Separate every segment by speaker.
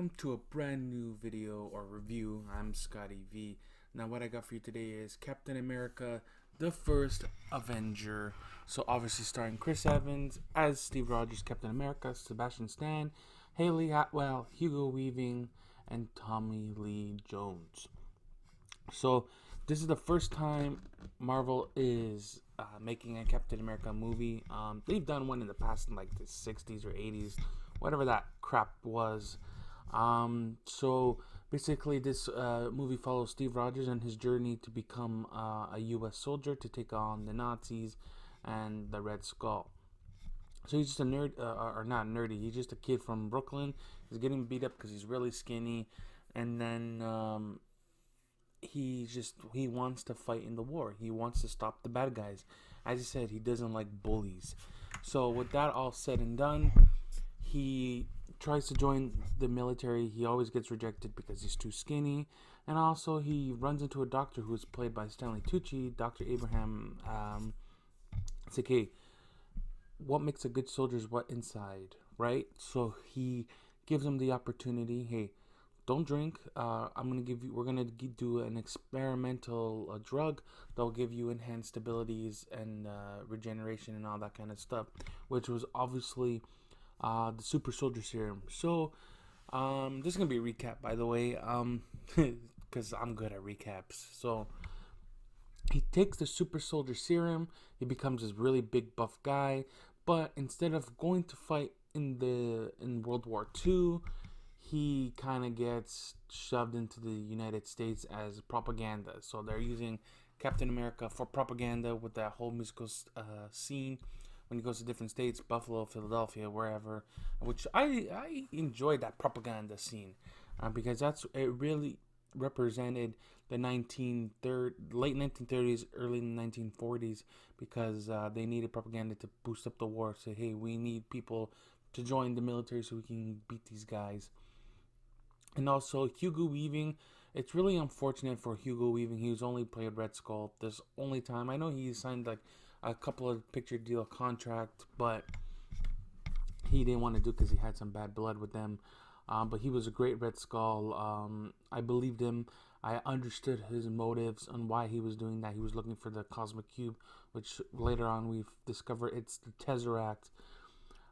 Speaker 1: welcome to a brand new video or review. I'm Scotty V. Now what I got for you today is Captain America, the First Avenger. So obviously starring Chris Evans as Steve Rogers, Captain America, Sebastian Stan, Haley Atwell, Hugo Weaving, and Tommy Lee Jones. So this is the first time Marvel is making a Captain America movie. They've done one in the past in like the 60s or 80s, whatever that crap was. So basically this movie follows Steve Rogers and his journey to become a U.S. soldier to take on the Nazis and the Red Skull. So he's just a nerd, or not nerdy, he's just a kid from Brooklyn. He's getting beat up because he's really skinny. And then he wants to fight in the war. He wants to stop the bad guys. As I said, he doesn't like bullies. So with that all said and done, he tries to join the military. He always gets rejected because he's too skinny. And also he runs into a doctor who is played by Stanley Tucci, Dr. Abraham. It's like, hey, what makes a good soldier is what inside, right? So he gives him the opportunity. Hey, don't drink. We're gonna do an experimental drug that'll give you enhanced abilities and regeneration and all that kind of stuff, which was obviously the super soldier serum. So this is gonna be a recap, by the way, because I'm good at recaps. So he takes the super soldier serum. He becomes this really big buff guy, but instead of going to fight in World War II, he kind of gets shoved into the United States as propaganda. So they're using Captain America for propaganda with that whole musical scene when he goes to different states, Buffalo, Philadelphia, wherever, which I enjoyed that propaganda scene because it really represented the late 1930s, early 1940s, because they needed propaganda to boost up the war. Say, hey, we need people to join the military so we can beat these guys. And also Hugo Weaving. It's really unfortunate for Hugo Weaving. He's only played Red Skull this only time. I know he signed like a couple of picture deal contract, but he didn't want to do it because he had some bad blood with them. But he was a great Red Skull. I believed him. I understood his motives and why he was doing that. He was looking for the Cosmic Cube, which later on we've discovered it's the Tesseract.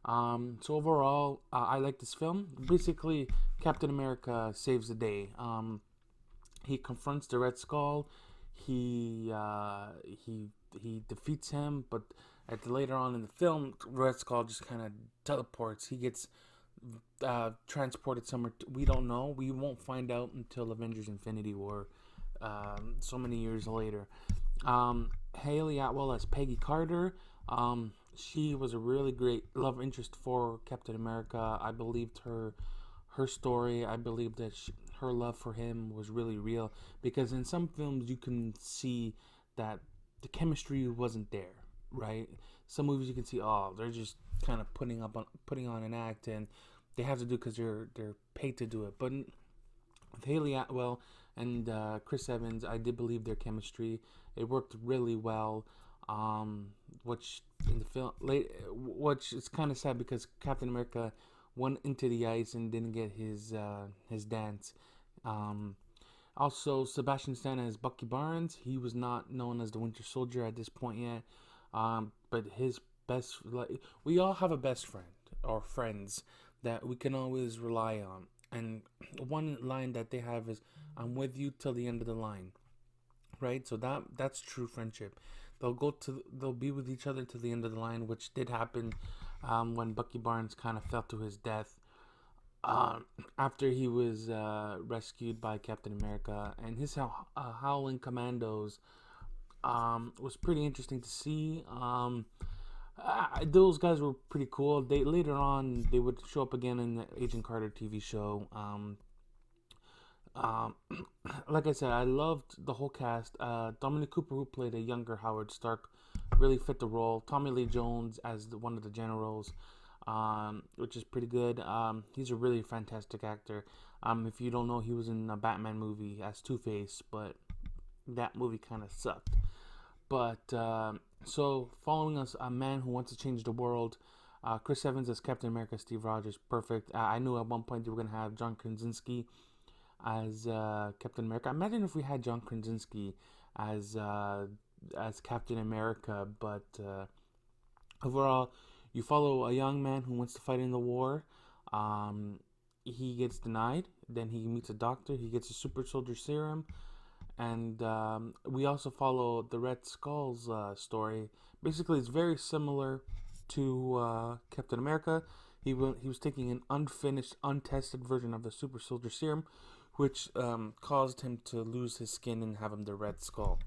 Speaker 1: So overall, I like this film. Basically, Captain America saves the day. He confronts the Red Skull. He defeats him, but later on in the film, Red Skull just kind of teleports. He gets transported somewhere. We don't know. We won't find out until Avengers: Infinity War, so many years later. Haley Atwell as Peggy Carter. She was a really great love interest for Captain America. I believed her story. I believed that her love for him was really real, because in some films you can see that the chemistry wasn't there, right? Some movies you can see, oh, they're just kind of putting on an act, and they have to do because they're paid to do it. But with Haley Atwell and Chris Evans, I did believe their chemistry. It worked really well. Which in the film, which is kind of sad because Captain America went into the ice and didn't get his dance. Also, Sebastian Stan as Bucky Barnes. He was not known as the Winter Soldier at this point yet. But his we all have a best friend or friends that we can always rely on. And one line that they have is, "I'm with you till the end of the line." Right? So that's true friendship. They'll be with each other to the end of the line, which did happen when Bucky Barnes kind of fell to his death after he was rescued by Captain America. And his Howling Commandos was pretty interesting to see. Those guys were pretty cool. Later on they would show up again in the Agent Carter TV show. Like I said, I loved the whole cast. Dominic Cooper, who played a younger Howard Stark, really fit the role. Tommy Lee Jones as one of the generals, which is pretty good. He's a really fantastic actor. If you don't know, he was in a Batman movie as Two-Face, but that movie kind of sucked. But so following us, a man who wants to change the world. Chris Evans as Captain America, Steve Rogers, perfect. I knew at one point they were gonna have John Krasinski as Captain America. Imagine if we had John Krasinski as Captain America. But overall, you follow a young man who wants to fight in the war. Um, he gets denied. Then he meets a doctor. He gets a super soldier serum, and we also follow the Red Skull's story. Basically, it's very similar to Captain America. He was taking an unfinished, untested version of the super soldier serum, which caused him to lose his skin and have him the Red Skull.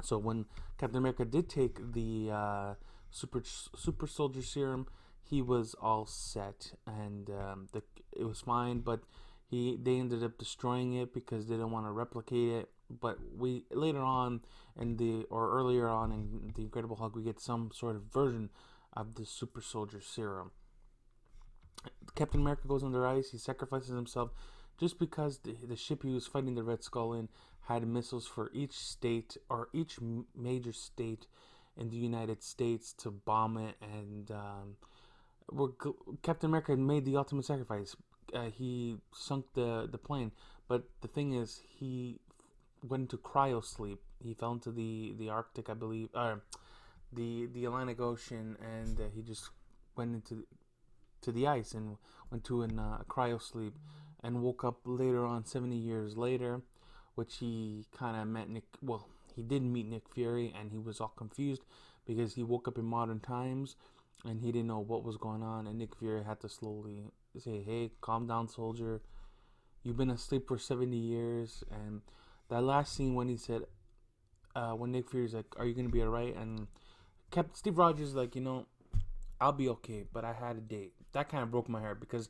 Speaker 1: So when Captain America did take the super soldier serum, he was all set, and it was fine. But they ended up destroying it because they didn't want to replicate it. But we later on earlier on in the Incredible Hulk, we get some sort of version of the super soldier serum. Captain America goes under ice. He sacrifices himself just because the ship he was fighting the Red Skull in had missiles for each state or each major state in the United States to bomb it. And Captain America made the ultimate sacrifice. He sunk the plane, but the thing is, he went into cryo sleep. He fell into the Arctic, I believe, the Atlantic Ocean, and he just went into the ice and went to a cryo sleep, and woke up later on 70 years later, which he kind of met Nick. Well, he did meet Nick Fury, and he was all confused because he woke up in modern times and he didn't know what was going on, and Nick Fury had to slowly say, "Hey, calm down, soldier. You've been asleep for 70 years." And that last scene when he said, when Nick Fury's like, "Are you gonna be alright?" and Steve Rogers like, "I'll be okay, but I had a date." That kind of broke my heart because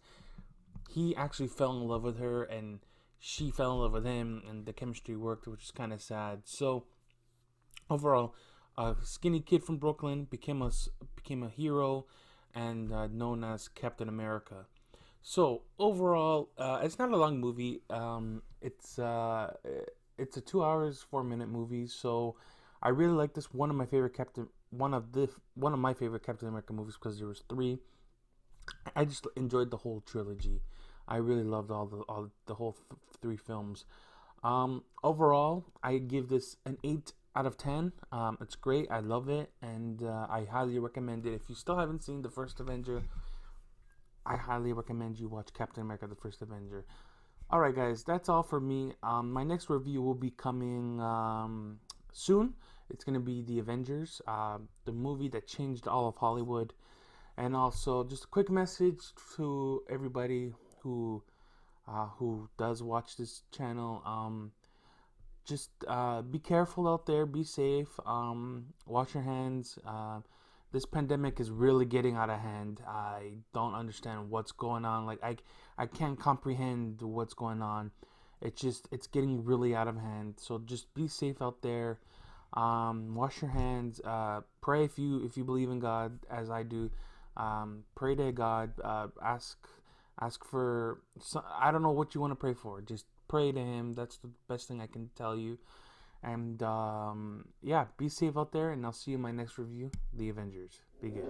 Speaker 1: he actually fell in love with her and she fell in love with him, and the chemistry worked, which is kind of sad. So overall, a skinny kid from Brooklyn became a hero and known as Captain America. So overall, it's not a long movie. It's a 2 hours 4 minute movie. So I really like this. One of my favorite Captain America movies because there was three. I just enjoyed the whole trilogy. I really loved all the whole three films. Overall, I give this an 8 out of 10. It's great. I love it, and I highly recommend it. If you still haven't seen the First Avenger, I highly recommend you watch Captain America: The First Avenger. All right, guys, that's all for me. My next review will be coming soon. It's gonna be The Avengers, the movie that changed all of Hollywood. And also, just a quick message to everybody who does watch this channel. Just be careful out there. Be safe. Wash your hands. This pandemic is really getting out of hand. I don't understand what's going on. Like I can't comprehend what's going on. It's getting really out of hand. So just be safe out there. Wash your hands. Pray if you believe in God, as I do. Pray to God. Ask for. I don't know what you want to pray for. Just pray to Him. That's the best thing I can tell you. And yeah, be safe out there. And I'll see you in my next review, The Avengers. Be good.